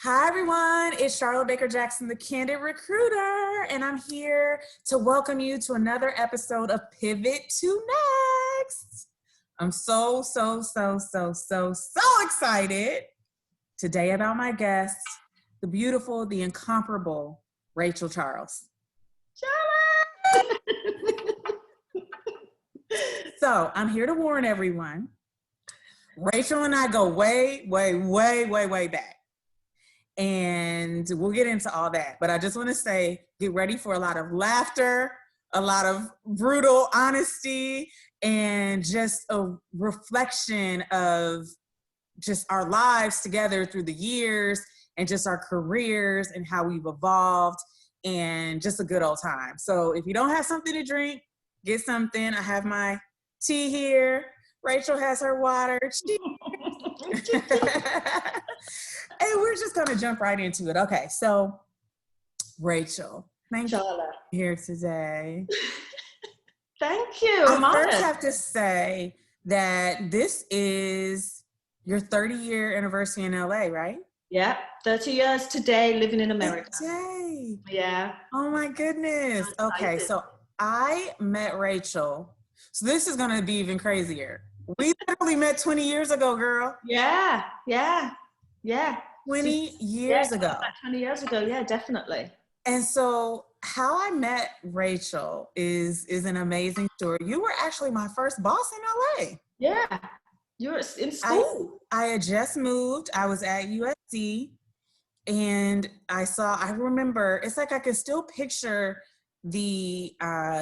Hi, everyone. It's Charlotte Baker Jackson, the Candid Recruiter, and I'm here to welcome you to another episode of Pivot to Next. I'm so excited today about my guest, the beautiful, the incomparable Rachel Charles. Charlotte! So I'm here to warn everyone. Rachel and I go way back. And we'll get into all that. But I just want to say, get ready for a lot of laughter, a lot of brutal honesty, and just a reflection of just our lives together through the years and just our careers and how we've evolved and just a good old time. So if you don't have something to drink, get something. I have my tea here. Rachel has her water. And we're just going to jump right into it. Okay, so Rachel, thank you for being here today. Thank you. I first have to say that this is your 30-year anniversary in LA, right? Yeah, 30 years today living in America. Today. Yeah. Oh my goodness. Okay, so I met Rachel. So this is going to be even crazier. We literally met 20 years ago, girl. Yeah. 20 years ago. 20 years ago, yeah, definitely. And so how I met Rachel is an amazing story. You were actually my first boss in LA. Yeah, you were in school. I had just moved. I was at USC, and I remember, it's like I can still picture the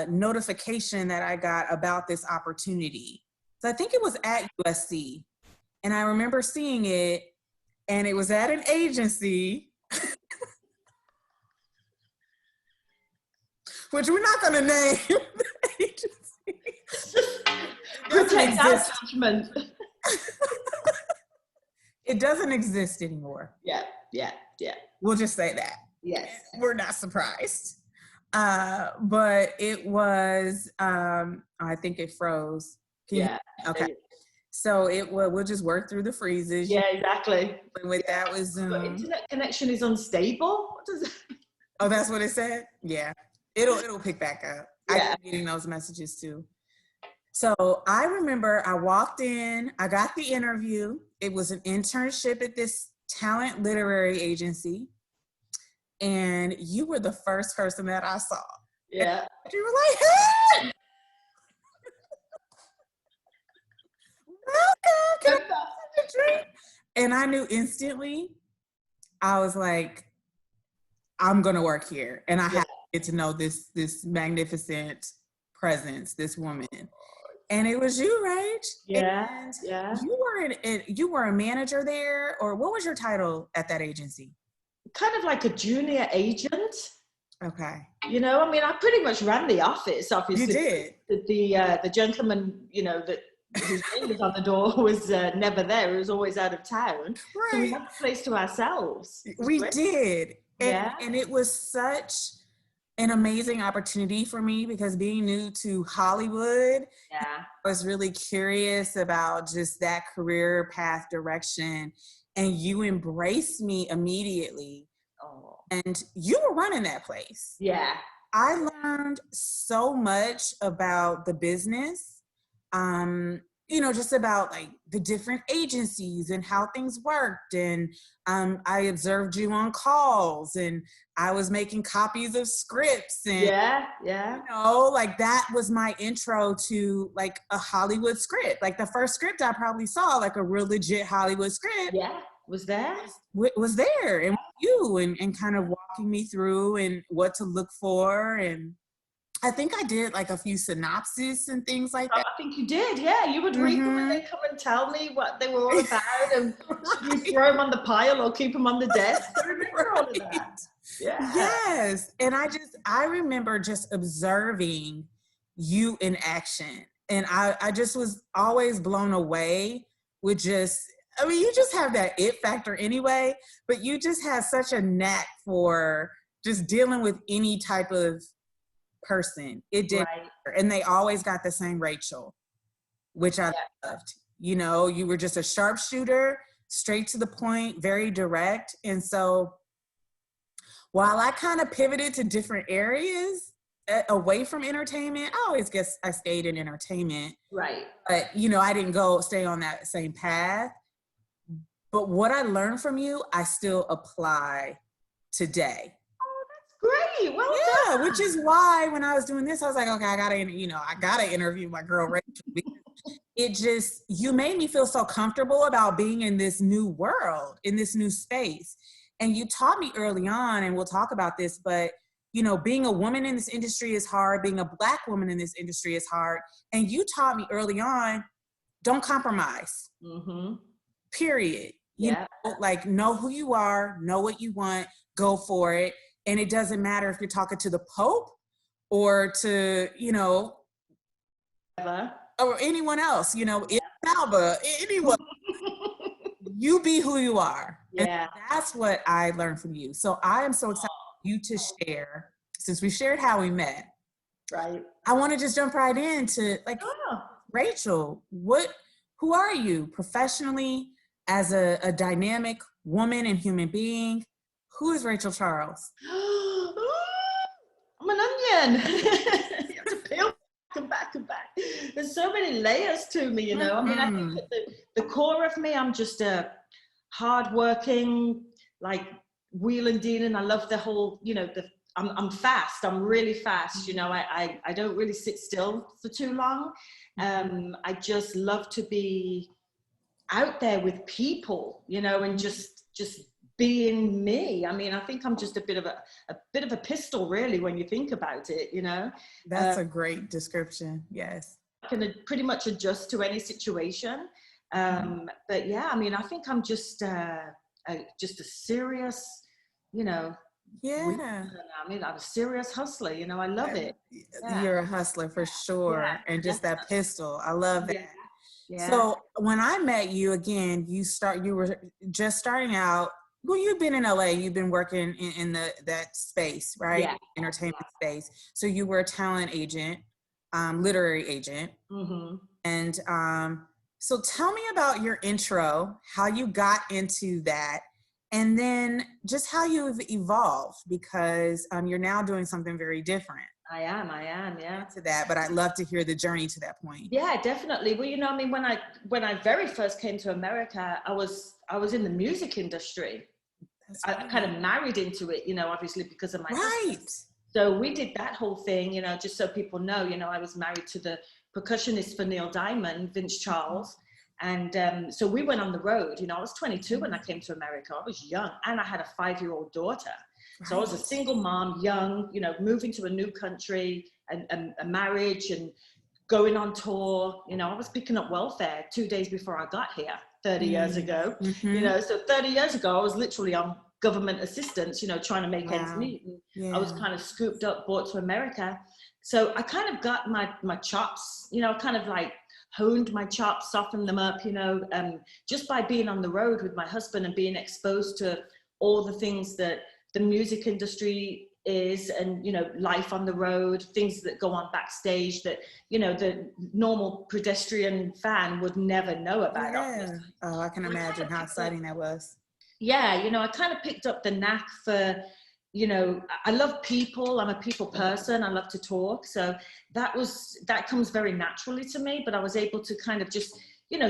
notification that I got about this opportunity. So I think it was at USC, and I remember seeing it, and it was at an agency, which we're not going to name the agency. Protect our judgment. It doesn't exist anymore. Yeah. We'll just say that. Yes. We're not surprised. But it was, I think it froze. Okay. So we'll just work through the freezes. Yeah, exactly. With that was Zoom. Your internet connection is unstable. What does it? Oh, that's what it said? Yeah. It'll pick back up. Yeah. I keep getting those messages too. So I remember I walked in, I got the interview. It was an internship at this talent literary agency. And you were the first person that I saw. Yeah. And you were like, hey! Welcome, can I have a drink? And I knew instantly, I was like, I'm gonna work here. And I had to get to know this magnificent presence, this woman. And it was you, right? Yeah. And yeah. You were a manager there, or what was your title at that agency? Kind of like a junior agent. Okay. You know, I mean, I pretty much ran the office, obviously. You did. The gentleman, you know, whose name was on the door was never there. He was always out of town. Right. So we had the place to ourselves. We did. Yeah. And it was such an amazing opportunity for me because being new to Hollywood, I was really curious about just that career path direction. And you embraced me immediately. Oh. And you were running that place. Yeah. I learned so much about the business, you know, just about like the different agencies and how things worked. And I observed you on calls, and I was making copies of scripts. And, you know, like that was my intro to like a Hollywood script. Like the first script I probably saw, like a real legit Hollywood script. Yeah, was there? Was there, and you, and kind of walking me through and what to look for. And I think I did like a few synopses and things like that. I think you did, yeah. You would read them and they'd come and tell me what they were all about, and you throw them on the pile or keep them on the desk. I remember all of that. Yeah. Yes, and I remember just observing you in action, and I just was always blown away with just, I mean, you just have that it factor anyway, but you just have such a knack for just dealing with any type of person. It did. Right. And they always got the same Rachel, which I loved. You know, you were just a sharpshooter, straight to the point, very direct. And so while I kind of pivoted to different areas away from entertainment, I always guess I stayed in entertainment. Right. But, I didn't stay on that same path. But what I learned from you, I still apply today. Oh, that's great. Well done. Which is why when I was doing this, I was like, okay, I gotta interview my girl Rachel. It just, you made me feel so comfortable about being in this new world, in this new space. And you taught me early on, and we'll talk about this, but being a woman in this industry is hard. Being a Black woman in this industry is hard. And you taught me early on, don't compromise. Mm-hmm. Period. Know who you are, know what you want, go for it. And it doesn't matter if you're talking to the Pope or to, or anyone else, Alba, anyone. You be who you are. Yeah. And that's what I learned from you. So I am so excited for you to share, since we shared how we met. Right. I want to just jump right into Rachel, who are you professionally as a dynamic woman and human being? Who is Rachel Charles? I'm an onion. You have to peel back and back. There's so many layers to me, I mean, I think at the core of me, I'm just a hardworking, wheel and dealing. I love the whole, I'm fast. I'm really fast. I don't really sit still for too long. I just love to be out there with people, and just being me. I mean, I think I'm just a bit of a pistol, really, when you think about it, That's a great description. Yes. I can pretty much adjust to any situation. But yeah, I mean, I think I'm just a serious, Yeah. I mean, I'm a serious hustler, I love it. Yeah. You're a hustler for sure. Yeah. And just that pistol. I love that. Yeah. So when I met you again, you were just starting out. Well, you've been in LA, you've been working in that space, right? Yeah. Entertainment space. So you were a talent agent, literary agent. Mm-hmm. And so tell me about your intro, how you got into that, and then just how you've evolved, because you're now doing something very different. I am, yeah. To that, but I'd love to hear the journey to that point. Yeah, definitely. Well, I mean, when I very first came to America, I was in the music industry. I kind of married into it, obviously because of my husband. So we did that whole thing, just so people know, I was married to the percussionist for Neil Diamond, Vince Charles. And so we went on the road. I was 22 when I came to America. I was young, and I had a 5-year-old daughter. So I was a single mom, young, moving to a new country, and a marriage, and going on tour. I was picking up welfare 2 days before I got here 30 years ago. Mm-hmm. So 30 years ago, I was literally on government assistance, trying to make ends meet. And I was kind of scooped up, brought to America. So I kind of got my chops, kind of honed my chops, softened them up, just by being on the road with my husband and being exposed to all the things that the music industry is, and life on the road, things that go on backstage that the normal pedestrian fan would never know about. Yeah. Oh, I can imagine how exciting that was. Yeah, I kind of picked up the knack for, I love people. I'm a people person. I love to talk. So that comes very naturally to me, but I was able to kind of just,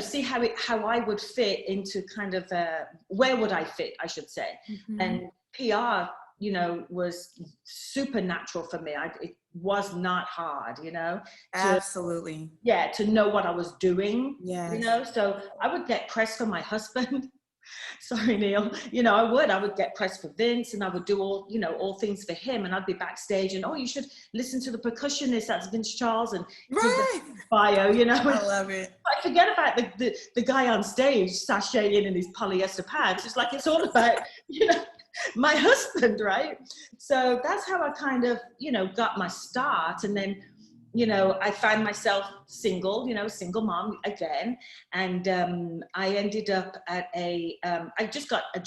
see how I would fit into kind of, where would I fit, I should say. Mm-hmm. And PR, was super natural for me. It was not hard, Absolutely. To know what I was doing. Yes. So I would get press for my husband. Sorry, Neil. I would get press for Vince, and I would do all things for him, and I'd be backstage and, you should listen to the percussionist, that's Vince Charles, and right. bio, I love it. I forget about the guy on stage sashaying in his polyester pants. It's like, it's all about, my husband, right? So that's how I kind of, got my start. And then, I found myself single, single mom again. And I ended up at I just got a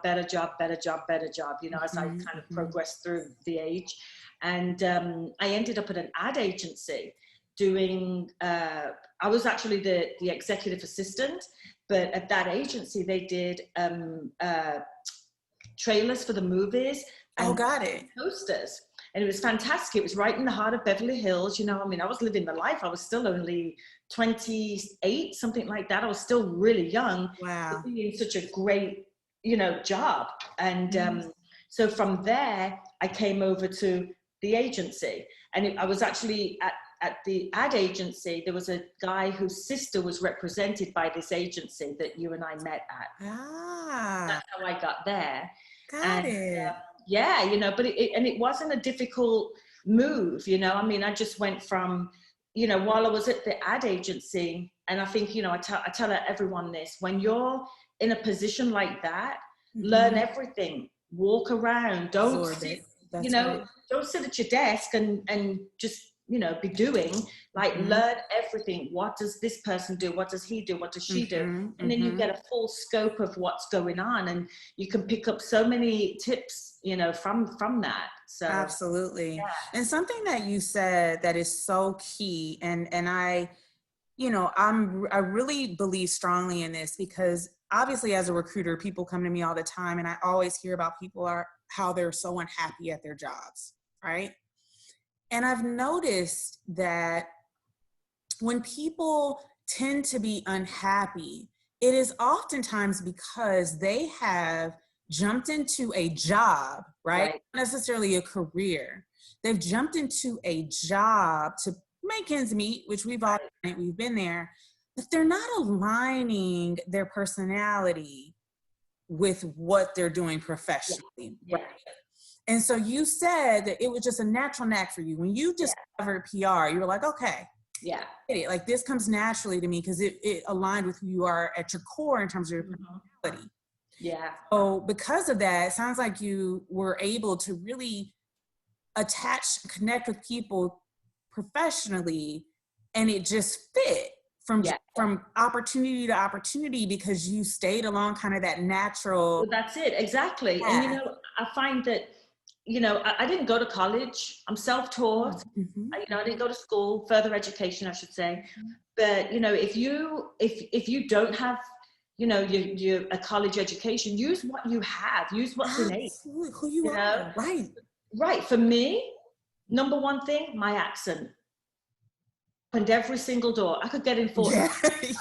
better job, as I kind of progressed through the age. And I ended up at an ad agency doing, I was actually the executive assistant. But at that agency, they did trailers for the movies and got it. posters. And it was fantastic. It was right in the heart of Beverly Hills. You know, I mean, I was living the life. I was still only 28, something like that. I was still really young. Wow. Doing such a great, you know, job. And so from there, I came over to the agency. And I was actually at the ad agency. There was a guy whose sister was represented by this agency that you and I met at. That's how I got there. Got it. Yeah, you know, but it wasn't a difficult move, you know. I mean, I just went from, you know, while I was at the ad agency, and I think, you know, I tell everyone this: when you're in a position like that, learn everything, walk around, don't sit, you know, don't sit at your desk and just, you know, be doing, like, learn everything. What does this person do? What does he do? What does she do? And then you get a full scope of what's going on, and you can pick up so many tips, you know, from that. So absolutely. Yeah. And something that you said that is so key, and I, you know, I really believe strongly in this, because obviously as a recruiter, people come to me all the time, and I always hear about how they're so unhappy at their jobs, right? And I've noticed that when people tend to be unhappy, it is oftentimes because they have jumped into a job, right? Not necessarily a career. They've jumped into a job to make ends meet, which we've been there, but they're not aligning their personality with what they're doing professionally. Right? And so you said that it was just a natural knack for you. When you discovered PR, you were like, okay, like this comes naturally to me because it aligned with who you are at your core in terms of your personality. Yeah. So because of that, it sounds like you were able to really connect with people professionally, and it just fit from opportunity to opportunity because you stayed along kind of that natural. Well, that's it, exactly. And you know, I find that, you know, I didn't go to college. I'm self-taught. You know, I didn't go to school, further education, I should say. But you know, if you don't have, you know, a college education, use what you have. Use what's innate. Who you are. Know? Right. For me, number one thing, my accent. Opened every single door. I could get in 40.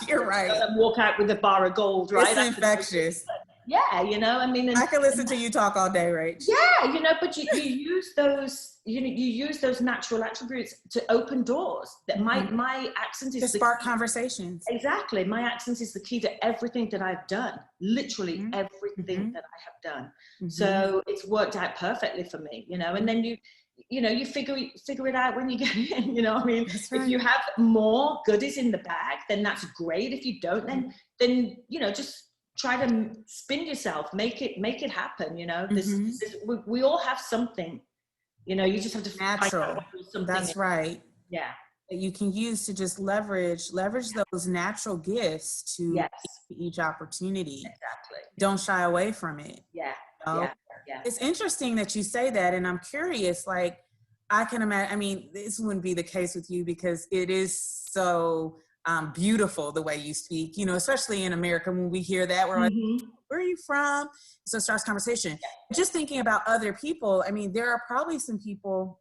You're right. And walk out with a bar of gold, right? It's infectious. Yeah, you know, I mean, I can listen to you talk all day, right? Yeah, you know, but you use those, you know, you use those natural attributes to open doors. That my accent is to spark conversations. Exactly, my accent is the key to everything that I've done. Literally everything that I have done. So it's worked out perfectly for me, you know. And then you know, you figure it out when you get in. You know what I mean? Right. If you have more goodies in the bag, then that's great. If you don't, then you know, just try to spin yourself, make it happen. You know, we all have something. You know, you just have to natural. That's right. Yeah, that you can use to just leverage those natural gifts to each opportunity. Exactly. Don't shy away from it. Yeah. You know? Yeah. It's interesting that you say that, and I'm curious. Like, I can imagine. I mean, this wouldn't be the case with you because it is so beautiful the way you speak, you know, especially in America when we hear that, we're like, where are you from? So it starts conversation. Yeah. Just thinking about other people, I mean, there are probably some people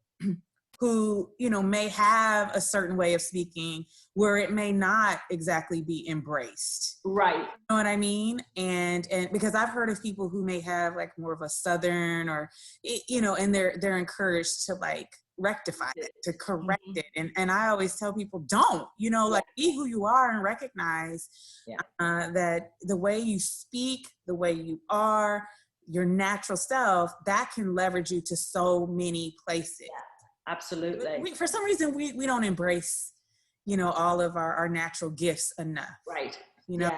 who, you know, may have a certain way of speaking where it may not exactly be embraced. Right. You know what I mean? And because I've heard of people who may have like more of a Southern or, you know, and they're encouraged to like rectify it, to correct it. And I always tell people, don't, you know, like be who you are and recognize that the way you speak, the way you are, your natural self, that can leverage you to so many places. Yeah, absolutely. For some reason, we don't embrace, you know, all of our natural gifts enough. Right. You know,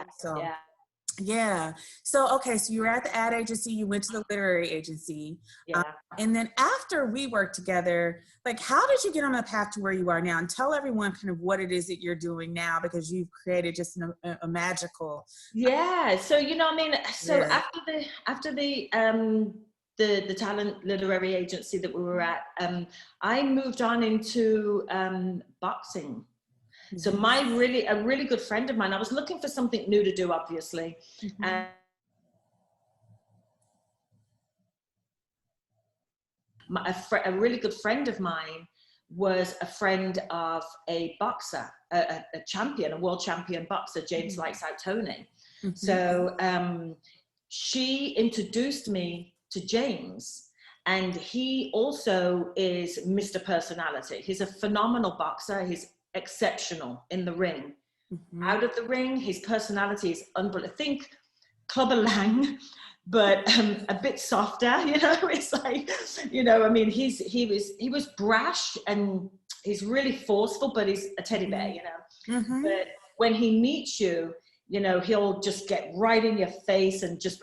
So, okay, so you were at the ad agency, you went to the literary agency. Yeah. And then after we worked together, like, how did you get on the path to where you are now? And tell everyone kind of what it is that you're doing now, because you've created just a magical. Yeah. So, you know, I mean, so after the talent literary agency that we were at, I moved on into boxing. So a really good friend of mine, I was looking for something new to do, obviously. And a really good friend of mine was a friend of a boxer, a champion, a world champion boxer, James Lights Out Tony. So she introduced me to James, and he also is Mr. Personality. He's a phenomenal boxer. He's exceptional in the ring. Out of the ring, his personality is unbelievable. Think Clubber Lang, but a bit softer, you know. It's like, you know, I mean, he was brash, and he's really forceful, but he's a teddy bear, you know. But when he meets you, you know, he'll just get right in your face and just,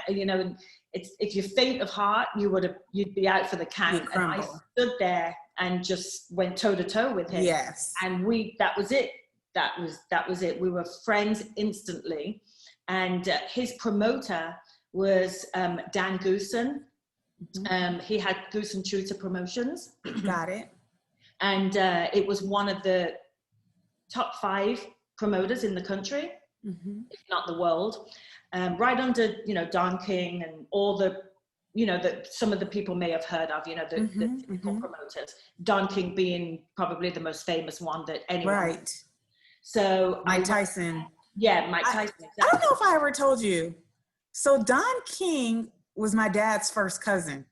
you know, and if you're faint of heart, you'd be out for the count. And I stood there and just went toe to toe with him. Yes. And that was it. That was it. We were friends instantly. And his promoter was Dan Goosen. He had Goosen Tutor Promotions. Got it. And it was one of the top 5 promoters in the country, if not the world. Right under, you know, Don King and all the, you know, that some of the people may have heard of, you know, the typical promoters. Don King being probably the most famous one that anyone. Right. So Mike Tyson. Yeah, Mike Tyson. Exactly. I don't know if I ever told you. So Don King was my dad's first cousin.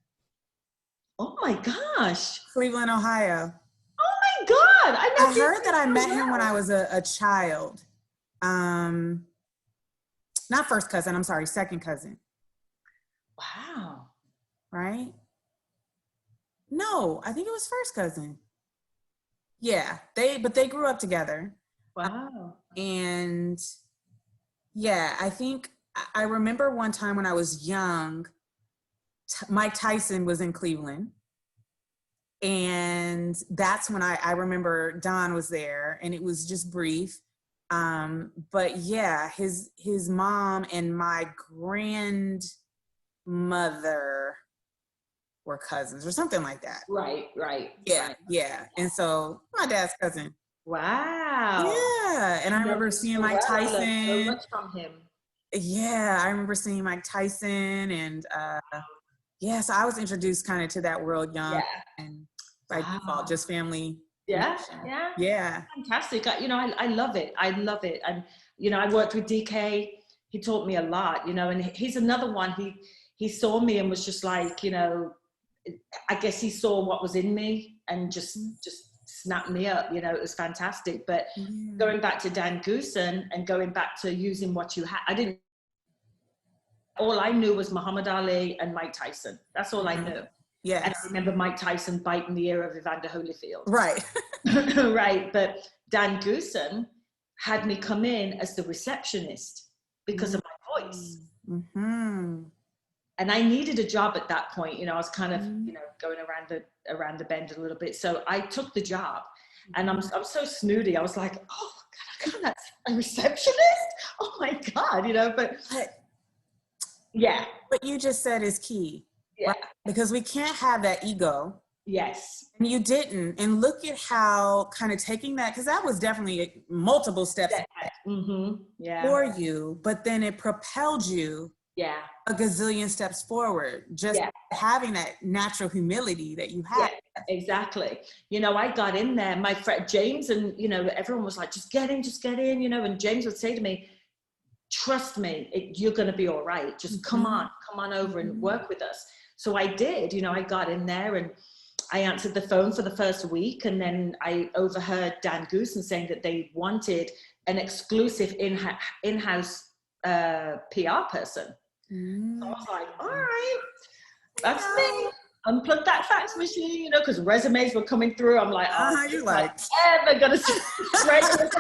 Oh my gosh. Cleveland, Ohio. Oh my God. I heard that I met him when I was a child. Not first cousin, I'm sorry, second cousin. Wow. Right? No, I think it was first cousin. Yeah, they grew up together. Wow. And yeah, I think I remember one time when I was young, Mike Tyson was in Cleveland. And that's when I remember Don was there, and it was just brief. But yeah, his mom and my grandmother were cousins or something like that. Right. Yeah. And so my dad's cousin. Wow. Yeah. And I remember seeing Mike Tyson. I learned so much from him. Yeah, I remember seeing Mike Tyson, and so I was introduced kind of to that world young, and by default, just family. Yeah. Fantastic. You know, I love it. And, you know, I worked with DK. He taught me a lot, you know, and he's another one. He saw me and was just like, you know, I guess he saw what was in me and just snapped me up, you know. It was fantastic. But going back to Dan Goosen and going back to using what you had, all I knew was Muhammad Ali and Mike Tyson. That's all I knew. Yeah. And I remember Mike Tyson biting the ear of Evander Holyfield. Right. Right. But Dan Goosen had me come in as the receptionist because of my voice. And I needed a job at that point. You know, I was kind of, you know, going around the bend a little bit. So I took the job, and I'm so snooty. I was like, oh God, that's a receptionist? Oh my God, you know, but yeah. What you just said is key. Yeah. Right? Because we can't have that ego. Yes. And you didn't. And look at how kind of taking that, because that was definitely multiple steps for you, but then it propelled you a gazillion steps forward, just having that natural humility that you had. Yeah, exactly. You know, I got in there, my friend James, and, you know, everyone was like, just get in, you know, and James would say to me, trust me, you're going to be all right. Just come on over and work with us. So I did, you know, I got in there and I answered the phone for the first week, and then I overheard Dan Goosen saying that they wanted an exclusive in-house PR person. So I was like, all right, that's me. Unplug that fax machine, you know, because resumes were coming through. I'm like, you're like, ever gonna see resumes?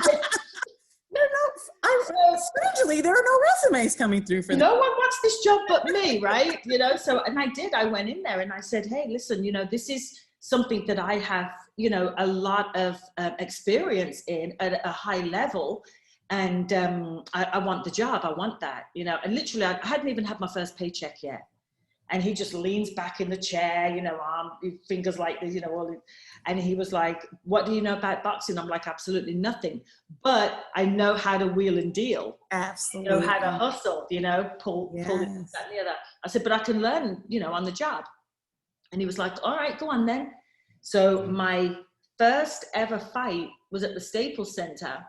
Strangely, there are no resumes coming through for no one wants this job but me, right? You know, so, and I went in there and I said, hey, listen, you know, this is something that I have, you know, a lot of experience in at a high level. And I want the job. I want that, you know, and literally I hadn't even had my first paycheck yet. And he just leans back in the chair, you know, fingers like this, you know, and he was like, what do you know about boxing? I'm like, absolutely nothing. But I know how to wheel and deal. Absolutely. You know, how to hustle, you know, pull this, that, and the other. I said, but I can learn, you know, on the job. And he was like, all right, go on then. So my first ever fight was at the Staples Center.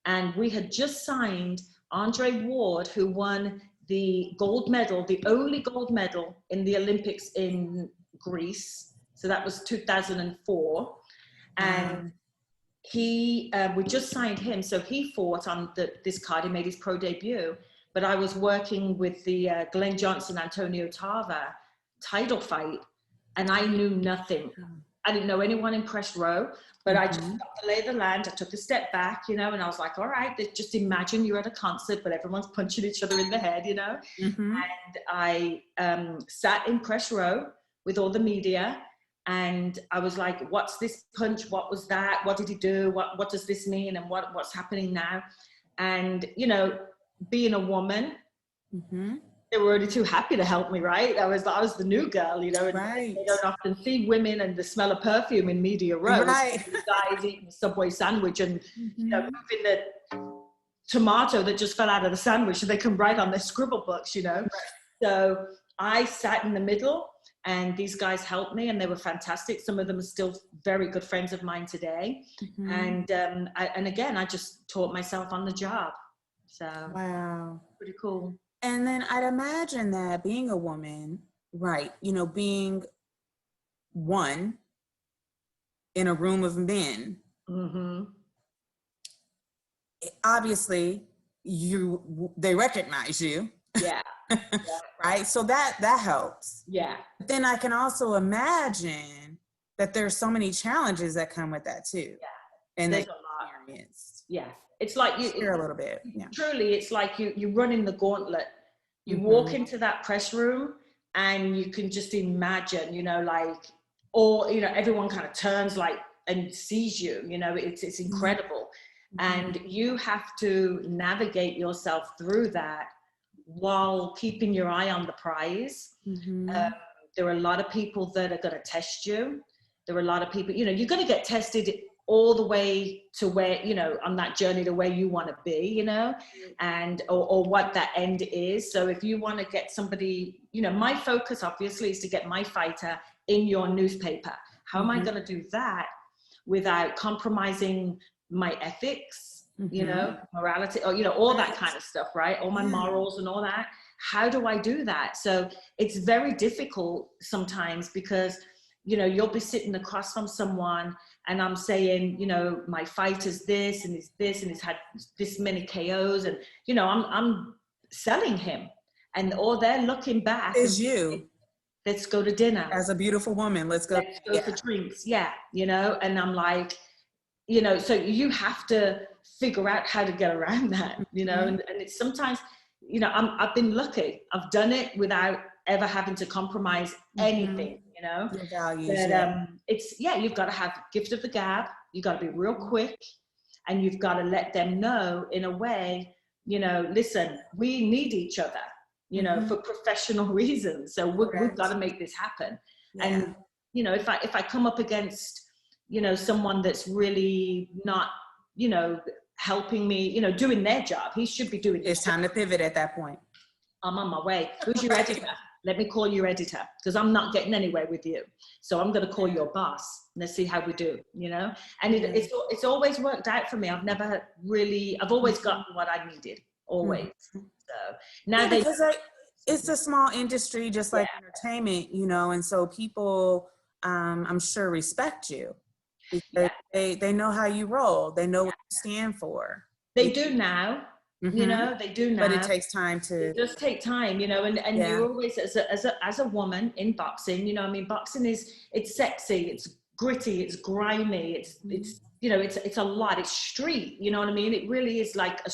And we had just signed Andre Ward, who won the gold medal, the only gold medal in the Olympics in Greece. So that was 2004. And we just signed him. So he fought on this card. He made his pro debut. But I was working with the Glenn Johnson, Antonio Tarver title fight. And I knew nothing. I didn't know anyone in press row, but I just got to lay the land. I took a step back, you know, and I was like, all right, just imagine you're at a concert, but everyone's punching each other in the head, you know. And I sat in press row with all the media, and I was like, what's this punch? What was that? What did he do? What does this mean? And what's happening now? And, you know, being a woman, they were already too happy to help me, right? I was the new girl, you know, and they don't often see women and the smell of perfume in media row. Right. Guys eating a Subway sandwich and you know, moving the tomato that just fell out of the sandwich so they can write on their scribble books, you know. Right. So I sat in the middle and these guys helped me and they were fantastic. Some of them are still very good friends of mine today. And again, I just taught myself on the job. So wow, pretty cool. And then I'd imagine that being a woman, right, you know, being one in a room of men, obviously they recognize you. Yeah. Right. So that helps. Yeah. But then I can also imagine that there's so many challenges that come with that too. Yeah. And there's a lot. Yeah. It's like you share a little bit. Yeah. Truly, it's like you run in the gauntlet. You walk into that press room and you can just imagine, you know, like, or, you know, everyone kind of turns like and sees you, you know, it's incredible. And you have to navigate yourself through that while keeping your eye on the prize. There are a lot of people that are going to test you. There are a lot of people, you know, you're going to get tested all the way to where, you know, on that journey to where you want to be, you know, and, or what that end is. So if you want to get somebody, you know, my focus obviously is to get my fighter in your newspaper. How am I going to do that without compromising my ethics, you know, morality, or, you know, all that kind of stuff, right? All my morals and all that. How do I do that? So it's very difficult sometimes because, you know, you'll be sitting across from someone and I'm saying, you know, my fighter's this and he's this and he's had this many KOs and, you know, I'm selling him and all they're looking back is you. Let's go to dinner. As a beautiful woman, let's go for drinks. Yeah. You know, and I'm like, you know, so you have to figure out how to get around that, you know, and it's sometimes, you know, I've been lucky. I've done it without ever having to compromise anything, you know. Your values. But it's you've got to have gift of the gab. You've got to be real quick, and you've got to let them know in a way, you know, listen, we need each other, you know, for professional reasons. So we've got to make this happen. And you know, if I come up against, you know, someone that's really not, you know, helping me, you know, doing their job, he should be doing. It's time to pivot at that point. I'm on my way. Who's your editor? Let me call your editor because I'm not getting anywhere with you. So I'm going to call your boss. Let's see how we do, you know? And it's always worked out for me. I've always gotten what I needed, always. So now because it's a small industry, just like entertainment, you know, and so people, I'm sure, respect you because they know how you roll. They know what you stand for. They do now. You know, they do now. But it takes time to. It does take time, you know, and you're always as a woman in boxing, you know, I mean, boxing it's sexy, it's gritty, it's grimy, it's you know, it's a lot, it's street, you know what I mean? It really is like a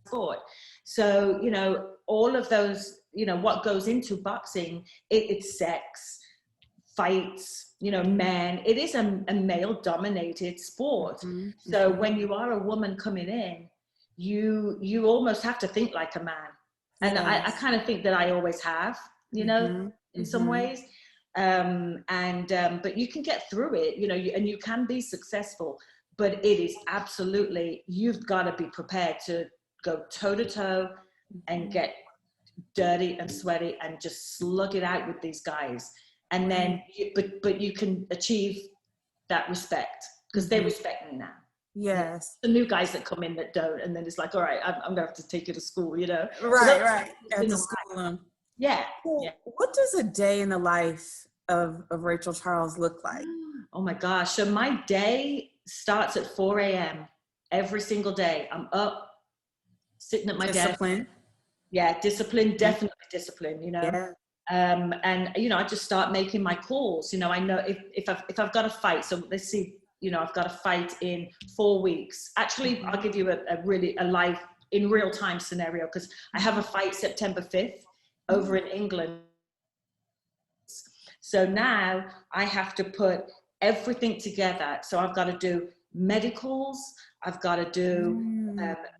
sport. So, you know, all of those, you know, what goes into boxing, it's sex, fights, you know, men. It is a male dominated sport. So when you are a woman coming in, you almost have to think like a man. And I kind of think that I always have. you know, in some ways. But you can get through it, you know, and you can be successful, but it is absolutely, you've got to be prepared to go toe to toe and get dirty and sweaty and just slug it out with these guys. And then, but you can achieve that respect because they respect me now. Yes. The new guys that come in that don't, and then it's like, all right, I'm gonna have to take you to school, you know. Right. Have to school them. Yeah. Well, what does a day in the life of Rachel Charles look like? Oh my gosh. So my day starts at 4 a.m. every single day. I'm up, sitting at my desk. Yeah, discipline, definitely discipline, you know. Yeah. And you know, I just start making my calls. You know, I know if I've got a fight. So let's see, you know, I've got a fight in 4 weeks. Actually, I'll give you a live, in real time scenario, because I have a fight September 5th over in England. So now I have to put everything together. So I've got to do medicals, I've got to do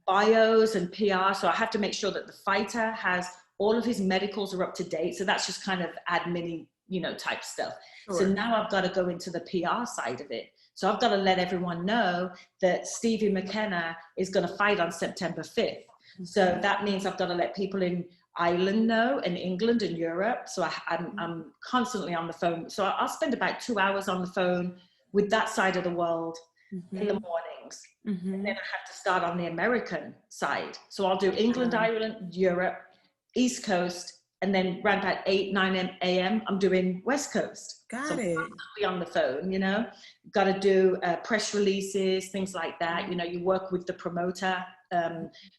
bios and PR. So I have to make sure that the fighter has all of his medicals are up to date. So that's just kind of admin, you know, type stuff. Sure. So now I've got to go into the PR side of it. So I've got to let everyone know that Stevie McKenna is going to fight on September 5th. So that means I've got to let people in Ireland know, and England and Europe. So I'm constantly on the phone. So I'll spend about 2 hours on the phone with that side of the world in the mornings. And then I have to start on the American side. So I'll do England, Ireland, Europe, East Coast, and then around about 8, 9 a.m. I'm doing West Coast. Got it. Be on the phone, you know. Got to do press releases, things like that. You know, you work with the promoter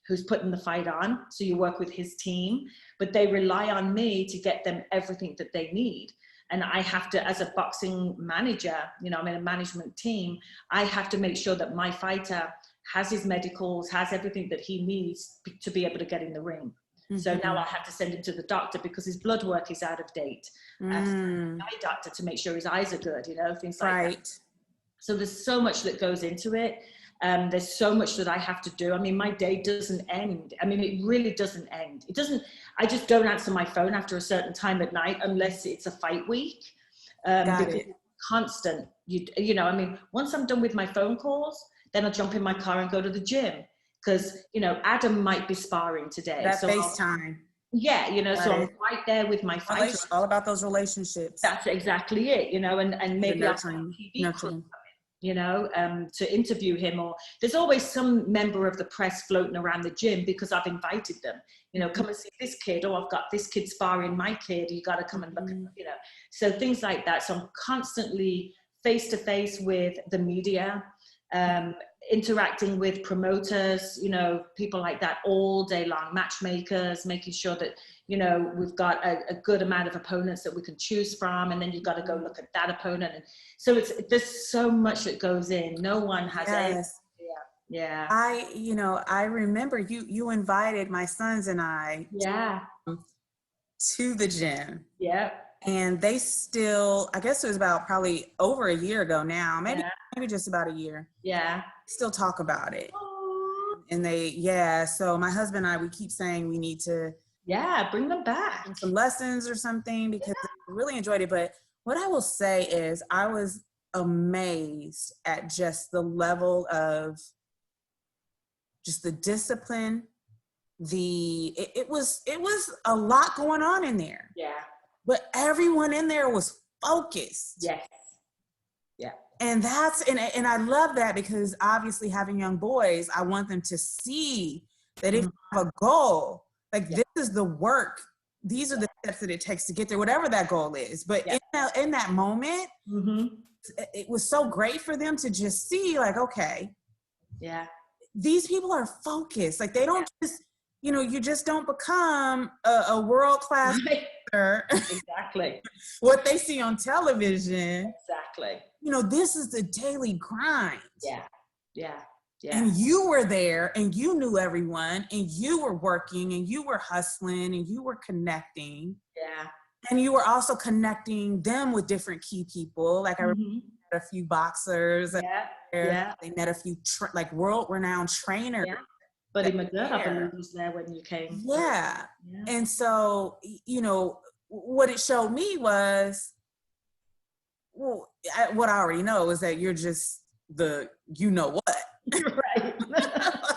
who's putting the fight on. So you work with his team, but they rely on me to get them everything that they need. And I have to, as a boxing manager, you know, I'm in a management team, I have to make sure that my fighter has his medicals, has everything that he needs to be able to get in the ring. So now I have to send him to the doctor because his blood work is out of date. I have to send the eye doctor to make sure his eyes are good, you know, things like that. So there's so much that goes into it. There's so much that I have to do. I mean, my day doesn't end. I mean, it really doesn't end. It doesn't, I just don't answer my phone after a certain time at night unless it's a fight week. Because it's constant, you know, I mean, once I'm done with my phone calls, then I'll jump in my car and go to the gym. Because, you know, Adam might be sparring today. That FaceTime. Yeah, you know, so I'm right there with my fighter. All about those relationships. That's exactly it, you know, and maybe I'll have a TV crew, you know, to interview him, or there's always some member of the press floating around the gym because I've invited them, you know, come and see this kid, or I've got this kid sparring my kid, you got to come and look at, you know, so things like that. So I'm constantly face to face with the media, interacting with promoters, you know, people like that all day long, matchmakers, making sure that, you know, we've got a good amount of opponents that we can choose from, and then you've got to go look at that opponent. And so there's so much that goes in. No one has I remember you invited my sons and I to the gym. And they still, I guess it was about probably over a year ago now, maybe just about a year. Still talk about it. And so my husband and I, we keep saying we need to bring them back. Some lessons or something, because I really enjoyed it. But what I will say is I was amazed at just the level of just the discipline. It was a lot going on in there. But everyone in there was focused. And and I love that, because obviously having young boys, I want them to see that if you have a goal, like this is the work, these are the steps that it takes to get there, whatever that goal is. But in that moment, it was so great for them to just see, like, okay, these people are focused. Like they don't just, you know, you just don't become a world-class exactly what they see on television. Exactly. You know, this is the daily grind. And you were there, and you knew everyone, and you were working, and you were hustling, and you were connecting. And you were also connecting them with different key people. Like I remember a few boxers. They met a few like world-renowned trainers. Buddy McGirt, I believe, was there when you came. And so, you know, what it showed me was, well, what I already know is that you're just the, you know what. Right.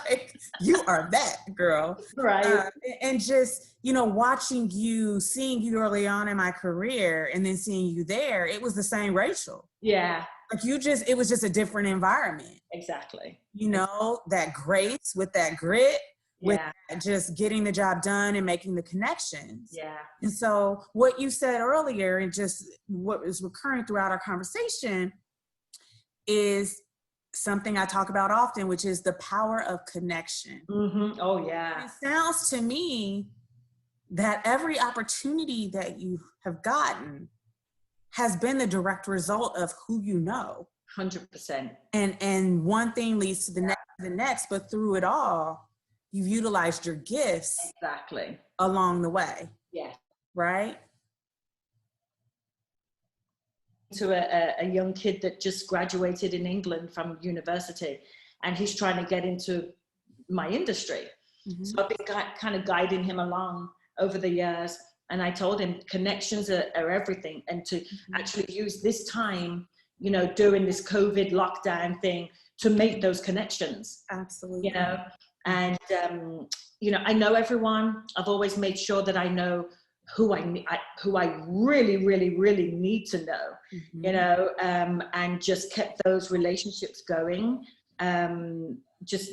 Like, you are that girl. Right. And just, you know, watching you, seeing you early on in my career and then seeing you there, it was the same Rachel. Yeah. Like it was just a different environment. Exactly. You know, that grace with that grit, with Yeah. just getting the job done and making the connections. Yeah. And so what you said earlier, and just what is recurring throughout our conversation, is something I talk about often, which is the power of connection. Mm-hmm. Oh, yeah. It sounds to me that every opportunity that you have gotten has been the direct result of who you know. 100%. And one thing leads to the next, but through it all, you've utilized your gifts exactly along the way. Yeah. Right? To a young kid that just graduated in England from university, and he's trying to get into my industry. Mm-hmm. So I've been kind of guiding him along over the years, and I told him connections are everything, and to actually use this time, you know, during this COVID lockdown thing, to make those connections. Absolutely. You know, and you know, I know everyone. I've always made sure that I know who I really, really, really need to know, you know, and just kept those relationships going. Just,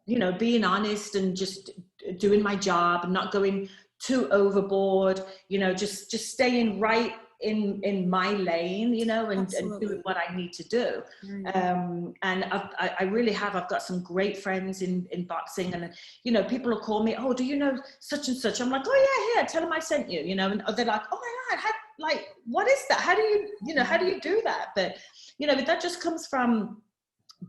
you know, being honest and just doing my job and not going too overboard, you know, just staying right in my lane, you know, and doing what I need to do. And I really have, I've got some great friends in boxing, and, you know, people will call me, oh, do you know such and such? I'm like, oh yeah, tell them I sent you, you know, and they're like, oh my God, like, what is that? How do you do that? But, you know, that just comes from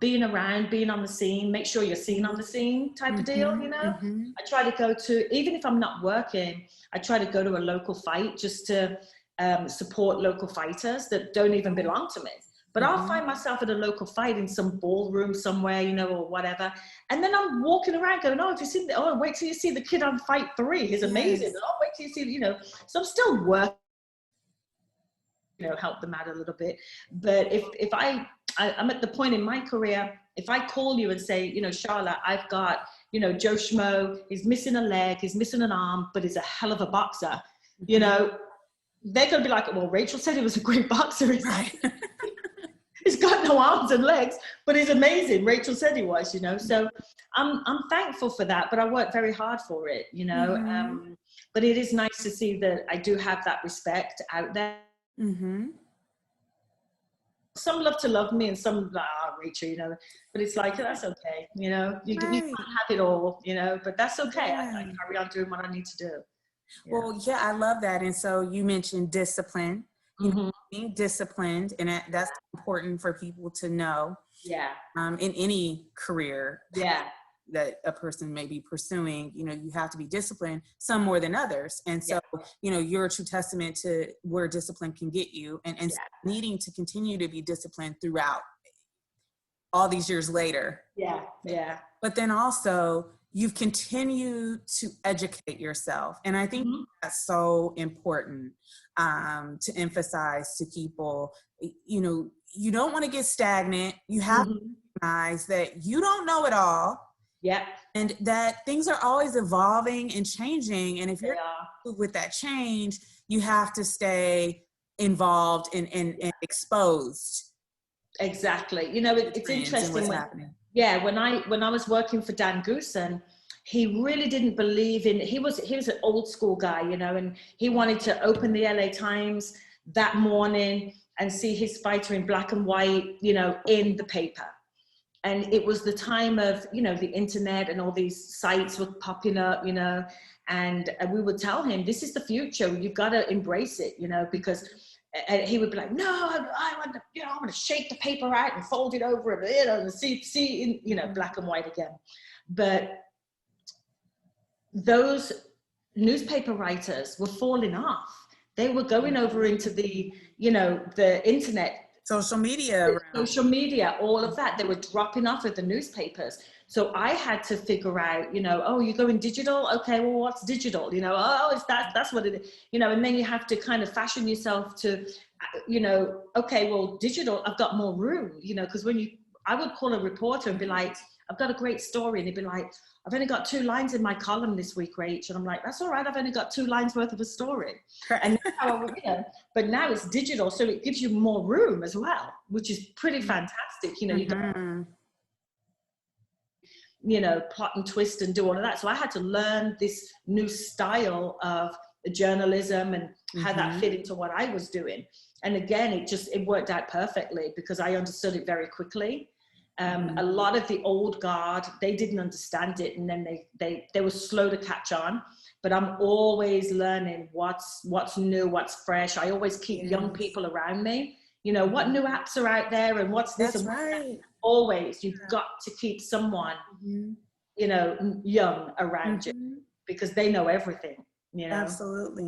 being around, being on the scene, make sure you're seen on the scene type of deal, you know. I try to go to, even if I'm not working, I try to go to a local fight just to support local fighters that don't even belong to me. But I'll find myself at a local fight in some ballroom somewhere, you know, or whatever. And then I'm walking around going, oh, wait till you see the kid on Fight 3. He's amazing. Oh, wait till you see, you know. So I'm still working, you know, help them out a little bit. But if I'm at the point in my career, if I call you and say, you know, Charlotte, I've got, you know, Joe Schmo, he's missing a leg, he's missing an arm, but he's a hell of a boxer, you know, they're going to be like, well, Rachel said he was a great boxer. Right. He's got no arms and legs, but he's amazing. Rachel said he was, you know. So I'm thankful for that, but I worked very hard for it, you know. But it is nice to see that I do have that respect out there. Some love to love me, and some, Rachel, you know. But it's like, that's okay, you know. You can't have it all, you know, but that's okay. I carry on doing what I need to do. Yeah. Well, yeah, I love that. And so you mentioned discipline, you know, being disciplined, and that's important for people to know. Yeah. In any career. Yeah. That a person may be pursuing, you know, you have to be disciplined, some more than others. And so, you know, you're a true testament to where discipline can get you, and needing to continue to be disciplined throughout all these years later. Yeah. Yeah. But then also, you've continued to educate yourself. And I think that's so important to emphasize to people. You know, you don't want to get stagnant. You have to recognize that you don't know it all. Yeah. And that things are always evolving and changing. And if you're with that change, you have to stay involved and exposed. Exactly. You know, it's interesting. When I was working for Dan Goosen, he really didn't believe in, he was an old school guy, you know, and he wanted to open the LA Times that morning and see his fighter in black and white, you know, in the paper. And it was the time of, you know, the internet and all these sites were popping up, you know, and we would tell him, this is the future. You've got to embrace it, you know, because he would be like, no, I want to, you know, I'm going to shake the paper out and fold it over and, you know, and see in, you know, black and white again. But those newspaper writers were falling off. They were going over into the, you know, the internet. Social media, all of that. They were dropping off of the newspapers. So I had to figure out, you know, oh, you're going digital? Okay, well, what's digital? You know, oh, it's that's what it is, you know, and then you have to kind of fashion yourself to, you know, okay, well, digital, I've got more room, you know, because I would call a reporter and be like, I've got a great story. And he'd be like, I've only got 2 lines in my column this week, Rach. And I'm like, that's all right. I've only got 2 lines worth of a story. And now, you know, but now it's digital. So it gives you more room as well, which is pretty fantastic. You know, you don't, you know, plot and twist and do all of that. So I had to learn this new style of journalism and how that fit into what I was doing. And again, it worked out perfectly because I understood it very quickly. A lot of the old guard, they didn't understand it, and then they were slow to catch on. But I'm always learning what's new, what's fresh. I always keep young people around me. You know, what new apps are out there and what's this. That's and right. Always, you've got to keep someone, you know, young around you because they know everything, you know. Absolutely.